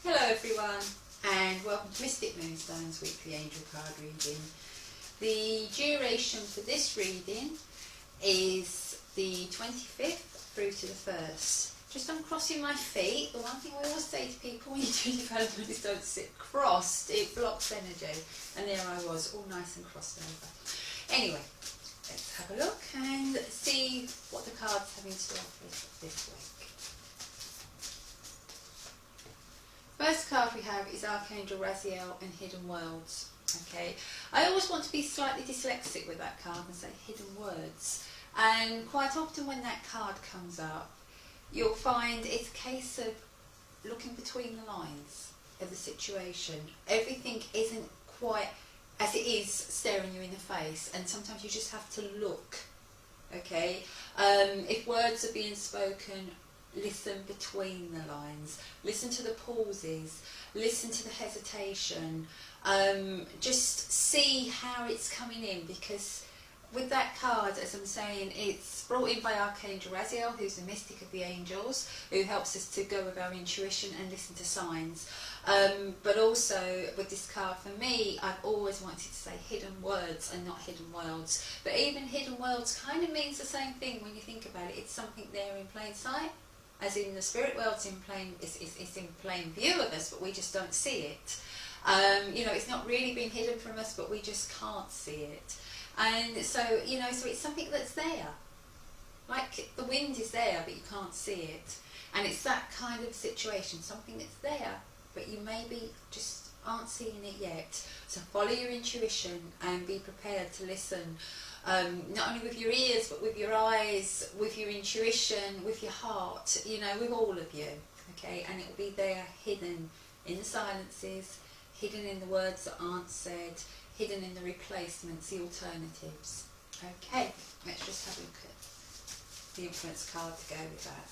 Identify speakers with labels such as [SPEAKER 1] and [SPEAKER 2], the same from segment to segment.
[SPEAKER 1] Hello everyone, and welcome to Mystic Moonstone's weekly angel card reading. The duration for this reading is the 25th through to the 1st. Just uncrossing my feet. The one thing I always say to people when you do development is don't sit crossed, it blocks energy. And there I was, all nice and crossed over. Anyway, let's have a look and see what the cards have in store for us this week. First card we have is Archangel Raziel and Hidden Worlds. Okay, I always want to be slightly dyslexic with that card and say hidden words. And quite often when that card comes up, you'll find it's a case of looking between the lines of the situation. Everything isn't quite as it is staring you in the face, and sometimes you just have to look. Okay, if words are being spoken, listen between the lines, listen to the pauses, listen to the hesitation, just see how it's coming in, because with that card, as I'm saying, it's brought in by Archangel Raziel, who's the mystic of the angels, who helps us to go with our intuition and listen to signs. But also with this card, for me, I've always wanted to say hidden words and not hidden worlds. But even hidden worlds kind of means the same thing when you think about it. It's something there in plain sight, as in the spirit world's in plain, it's in plain view of us, but we just don't see it. You know, it's not really being hidden from us, but we just can't see it. And so, you know, so it's something that's there. Like the wind is there, but you can't see it. And it's that kind of situation, something that's there, but you maybe just aren't seeing it yet. So follow your intuition and be prepared to listen, not only with your ears, but with your eyes, with your intuition, with your heart, you know, with all of you. Okay, and it will be there, hidden in the silences, hidden in the words that aren't said, hidden in the replacements, the alternatives. Okay, let's just have a look at the influence card to go with that.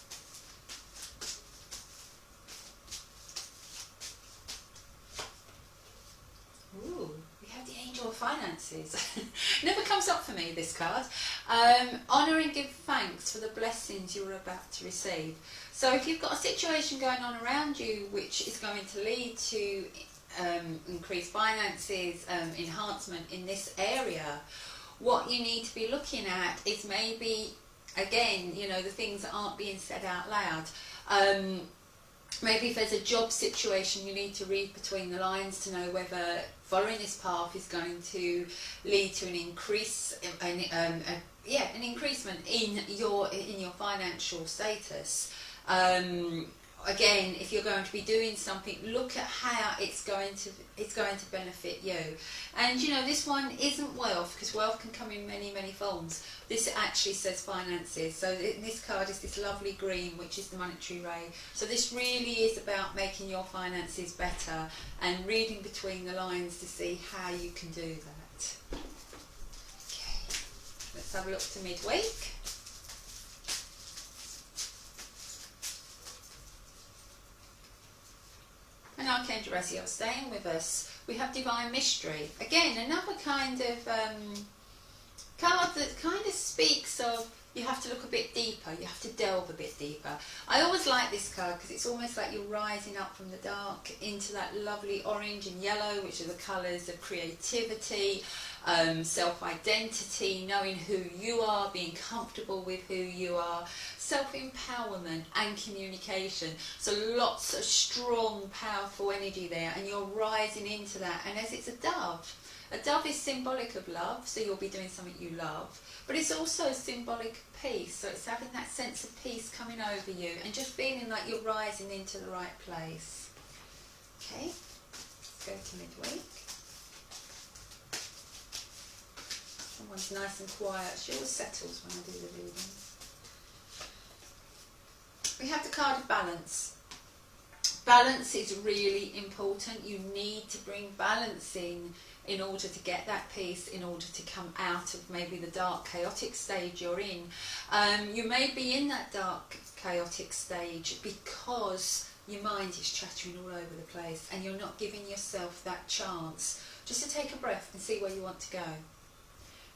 [SPEAKER 1] Ooh, we have the Angel of Finances. Never comes up for me, this card. Honour and give thanks for the blessings you're about to receive. So if you've got a situation going on around you which is going to lead to increased finances, enhancement in this area, what you need to be looking at is maybe, again, you know, the things that aren't being said out loud. Maybe if there's a job situation, you need to read between the lines to know whether following this path is going to lead to an increase, an increasement in your financial status. Again, if you're going to be doing something, look at how it's going to benefit you. And you know, this one isn't wealth, because wealth can come in many forms. This actually says finances. So this card is this lovely green, which is the monetary ray. So this really is about making your finances better and reading between the lines to see how you can do that. Okay, let's have a look to midweek. And Archangel Raziel staying with us. We have Divine Mystery. Again, another kind of card that kind of speaks of you have to look a bit deeper, you have to delve a bit deeper. I always like this card because it's almost like you're rising up from the dark into that lovely orange and yellow, which are the colours of creativity, self-identity, knowing who you are, being comfortable with who you are, self-empowerment and communication. So lots of strong, powerful energy there, and you're rising into that. And as it's a dove is symbolic of love, so you'll be doing something you love, but it's also symbolic of peace, so it's having that sense of peace coming over you and just feeling like you're rising into the right place. Okay, let's go to midweek. Someone's nice and quiet. She always settles when I do the reading. We have the card of balance. Balance is really important. You need to bring balance in order to get that peace, in order to come out of maybe the dark, chaotic stage you're in. You may be in that dark, chaotic stage because your mind is chattering all over the place and you're not giving yourself that chance just to take a breath and see where you want to go.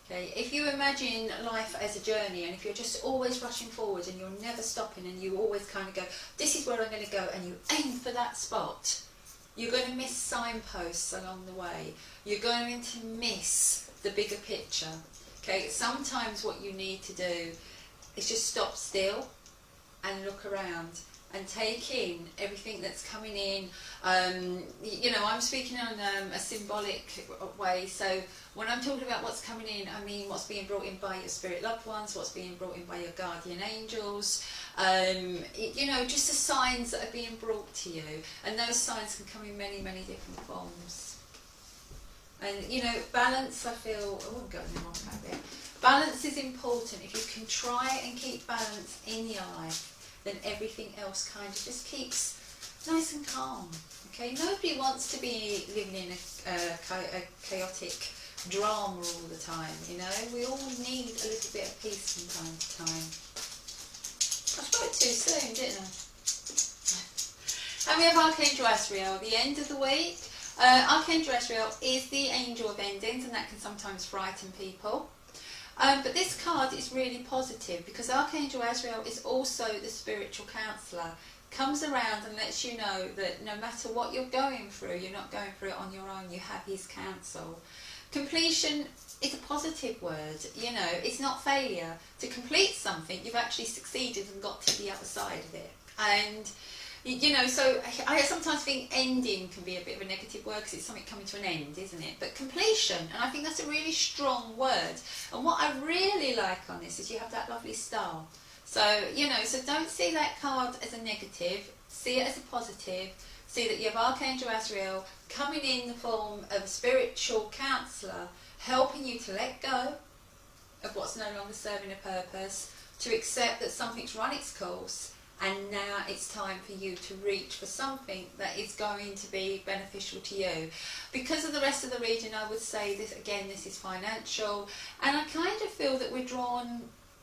[SPEAKER 1] Okay, if you imagine life as a journey, and if you're just always rushing forward and you're never stopping and you always kind of go, this is where I'm going to go, and you aim for that spot, You're going to miss signposts along the way. You're going to miss the bigger picture. Okay, sometimes what you need to do is just stop still and look around and take in everything that's coming in. You know, I'm speaking on a symbolic way, so when I'm talking about what's coming in, I mean what's being brought in by your spirit loved ones, what's being brought in by your guardian angels, you know, just the signs that are being brought to you, and those signs can come in many, many different forms. And, you know, balance, I feel, oh, I'm going the wrong way there. Balance is important. If you can try and keep balance in your life, then everything else kind of just keeps nice and calm. Okay, nobody wants to be living in a chaotic drama all the time. You know, we all need a little bit of peace from time to time. I spoke too soon, didn't I? And we have Archangel Azrael, the end of the week. Archangel Azrael is the angel of endings, and that can sometimes frighten people. But this card is really positive because Archangel Azrael is also the spiritual counsellor. Comes around and lets you know that no matter what you're going through, you're not going through it on your own, you have his counsel. Completion is a positive word, you know, it's not failure. To complete something, you've actually succeeded and got to the other side of it. And you know, so I sometimes think ending can be a bit of a negative word because it's something coming to an end, isn't it? But completion, and I think that's a really strong word. And what I really like on this is you have that lovely star. So, you know, so don't see that card as a negative, see it as a positive. See that you have Archangel Azrael coming in the form of a spiritual counsellor, helping you to let go of what's no longer serving a purpose, to accept that something's run its course, and now it's time for you to reach for something that is going to be beneficial to you. Because of the rest of the region, I would say this again, this is financial, and I kind of feel that we're drawn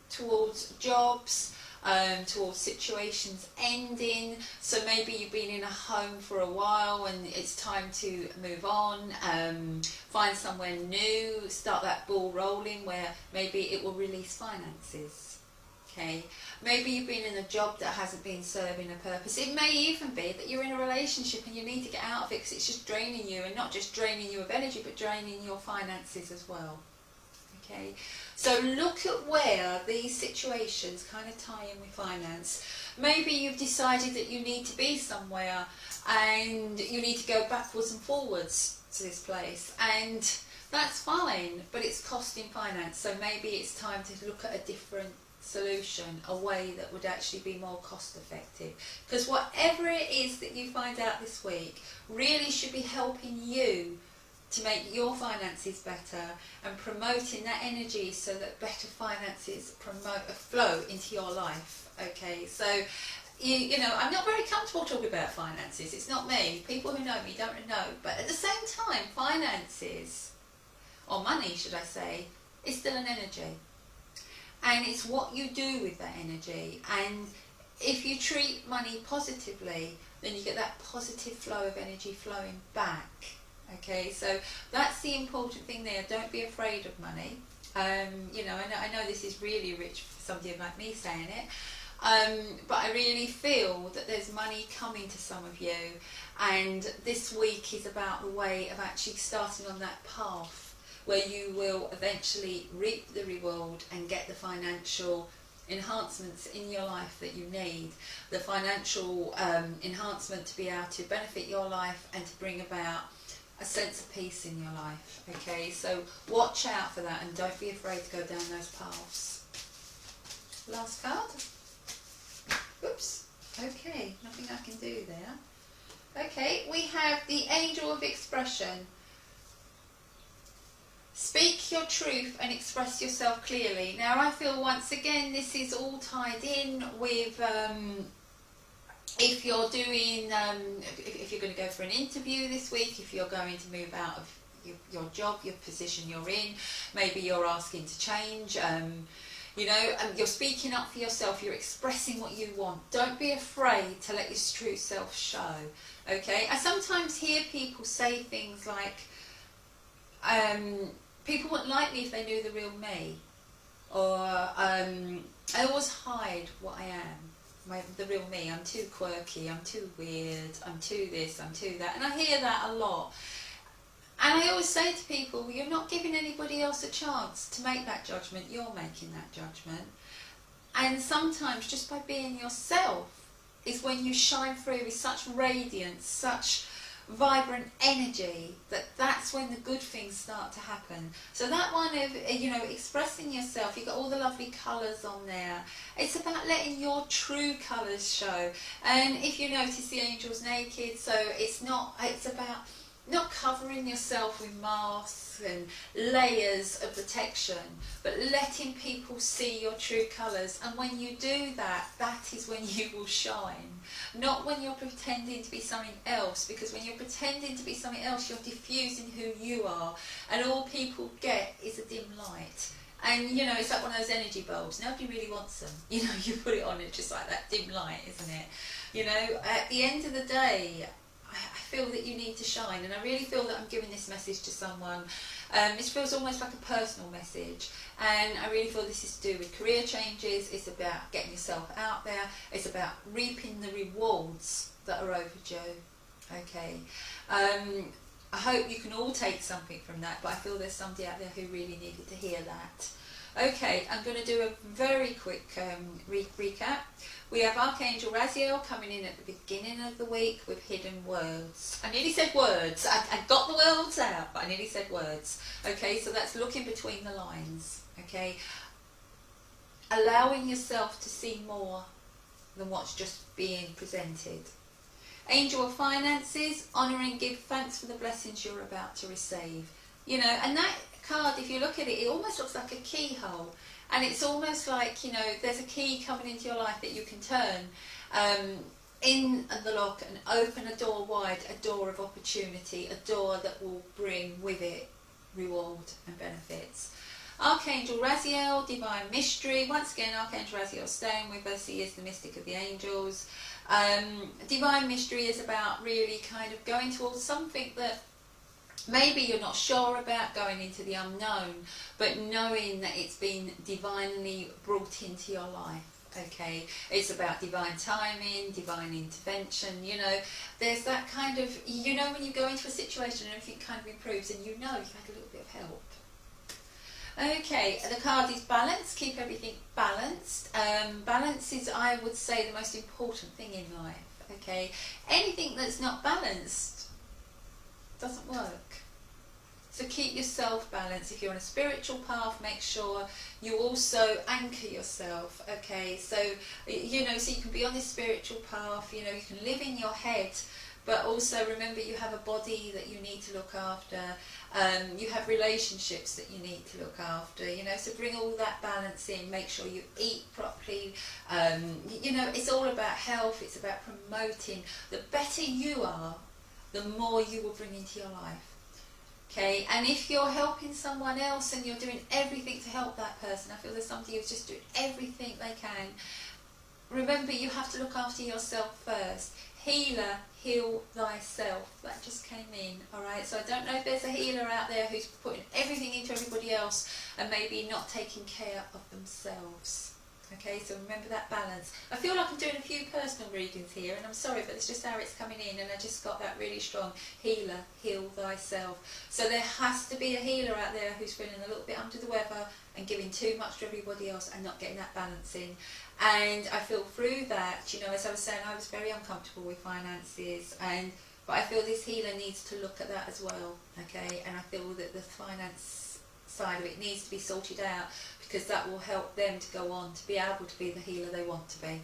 [SPEAKER 1] towards jobs, towards situations ending. So maybe you've been in a home for a while and it's time to move on, find somewhere new, start that ball rolling where maybe it will release finances. Okay, maybe you've been in a job that hasn't been serving a purpose. It may even be that you're in a relationship and you need to get out of it because it's just draining you, and not just draining you of energy, but draining your finances as well. Okay, so look at where these situations kind of tie in with finance. Maybe you've decided that you need to be somewhere and you need to go backwards and forwards to this place, and that's fine, but it's costing finance. So maybe it's time to look at a different solution, a way that would actually be more cost effective, because whatever it is that you find out this week really should be helping you to make your finances better and promoting that energy so that better finances flow into your life. Okay, so you know, I'm not very comfortable talking about finances. It's not me. People who know me don't know, but at the same time, finances, or money should I say, is still an energy. And it's what you do with that energy. And if you treat money positively, then you get that positive flow of energy flowing back. Okay, so that's the important thing there. Don't be afraid of money. You know, I know this is really rich for somebody like me saying it, but I really feel that there's money coming to some of you, and this week is about the way of actually starting on that path where you will eventually reap the reward and get the financial enhancements in your life that you need, the financial enhancement to be able to benefit your life and to bring about a sense of peace in your life. Okay, so watch out for that and don't be afraid to go down those paths. Last card. Oops. Okay, nothing I can do there. Okay, we have the Angel of Expression. Speak your truth and express yourself clearly. Now I feel once again this is all tied in with if you're doing, if you're going to go for an interview this week, if you're going to move out of your job, your position you're in, maybe you're asking to change, you know, you're speaking up for yourself, you're expressing what you want. Don't be afraid to let your true self show, okay? I sometimes hear people say things like, people wouldn't like me if they knew the real me, or I always hide what I am. the real me. I'm too quirky, I'm too weird, I'm too this, I'm too that. And I hear that a lot. And I always say to people, you're not giving anybody else a chance to make that judgment, you're making that judgment. And sometimes just by being yourself is when you shine through with such radiance, such vibrant energy, that's when the good things start to happen. So that one of, expressing yourself, you've got all the lovely colours on there. It's about letting your true colours show. And if you notice, the angel's naked, so it's about not covering yourself with masks and layers of protection, but letting people see your true colours. And when you do that, that is when you will shine. Not when you're pretending to be something else, because when you're pretending to be something else, you're diffusing who you are, and all people get is a dim light. And it's like one of those energy bulbs. Nobody really wants them. You put it on, it's just like that dim light, isn't it? At the end of the day, I feel that you need to shine, and I really feel that I'm giving this message to someone. This feels almost like a personal message, and I really feel this is to do with career changes. It's about getting yourself out there. It's about reaping the rewards that are overdue. Okay. I hope you can all take something from that, but I feel there's somebody out there who really needed to hear that. Okay, I'm going to do a very quick recap. We have Archangel Raziel coming in at the beginning of the week with hidden words. I nearly said words. I got the words out, but I nearly said words. Okay, so that's looking between the lines. Okay, allowing yourself to see more than what's just being presented. Angel of Finances, honour and give thanks for the blessings you're about to receive. And that card, if you look at it, it almost looks like a keyhole. And it's almost like, there's a key coming into your life that you can turn in the lock and open a door wide, a door of opportunity, a door that will bring with it reward and benefits. Archangel Raziel, Divine Mystery. Once again, Archangel Raziel staying with us. He is the mystic of the angels. Divine Mystery is about really kind of going towards something that maybe you're not sure about, going into the unknown, but knowing that it's been divinely brought into your life. Okay, it's about divine timing, divine intervention. There's that kind of, when you go into a situation and everything kind of improves, and you've had a little bit of help. Okay, the card is balance. Keep everything balanced. Balance is, I would say, the most important thing in life. Okay, anything that's not balanced doesn't work. So keep yourself balanced. If you're on a spiritual path, make sure you also anchor yourself. Okay, so so you can be on this spiritual path. You can live in your head, but also remember you have a body that you need to look after. You have relationships that you need to look after. So bring all that balance in. Make sure you eat properly. It's all about health. It's about promoting. The better you are, the more you will bring into your life. Okay, and if you're helping someone else and you're doing everything to help that person, I feel there's somebody who's just doing everything they can. Remember, you have to look after yourself first. Healer, heal thyself. That just came in, alright? So I don't know if there's a healer out there who's putting everything into everybody else and maybe not taking care of themselves. Okay, so remember that balance. I feel like I'm doing a few personal readings here, and I'm sorry, but it's just how it's coming in, and I just got that really strong. Healer, heal thyself. So there has to be a healer out there who's feeling a little bit under the weather and giving too much to everybody else and not getting that balance in. And I feel through that, as I was saying, I was very uncomfortable with finances, but I feel this healer needs to look at that as well. Okay, and I feel that the finance side of it needs to be sorted out, because that will help them to go on to be able to be the healer they want to be.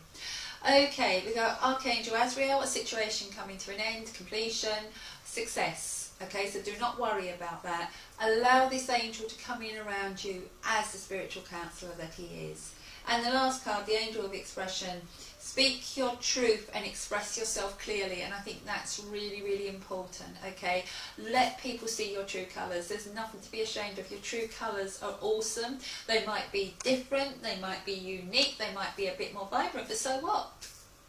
[SPEAKER 1] Okay, we got Archangel Azrael, a situation coming to an end, completion, success. Okay, so do not worry about that. Allow this angel to come in around you as the spiritual counsellor that he is. And the last card, the Angel of Expression. Speak your truth and express yourself clearly, and I think that's really, really important. Okay, let people see your true colours. There's nothing to be ashamed of. Your true colours are awesome. They might be different, they might be unique, they might be a bit more vibrant, but so what?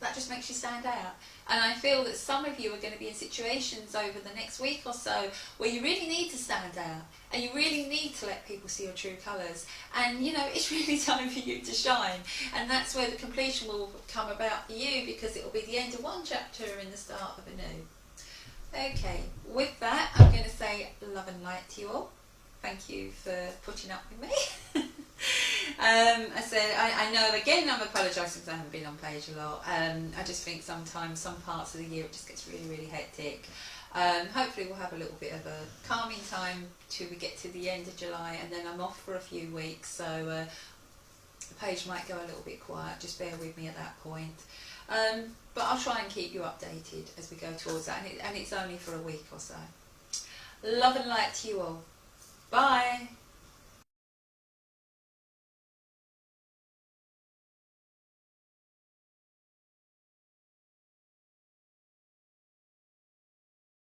[SPEAKER 1] that just makes you stand out. And I feel that some of you are going to be in situations over the next week or so where you really need to stand out and you really need to let people see your true colours. And you know, it's really time for you to shine. And that's where the completion will come about for you, because it will be the end of one chapter and the start of a new. Okay, with that, I'm going to say love and light to you all. Thank you for putting up with me. I said, I know again I'm apologising because I haven't been on page a lot. I just think sometimes some parts of the year it just gets really, really hectic. Hopefully we'll have a little bit of a calming time till we get to the end of July, and then I'm off for a few weeks, so the page might go a little bit quiet. Just bear with me at that point. But I'll try and keep you updated as we go towards that, and it's only for a week or so. Love and light to you all. Bye.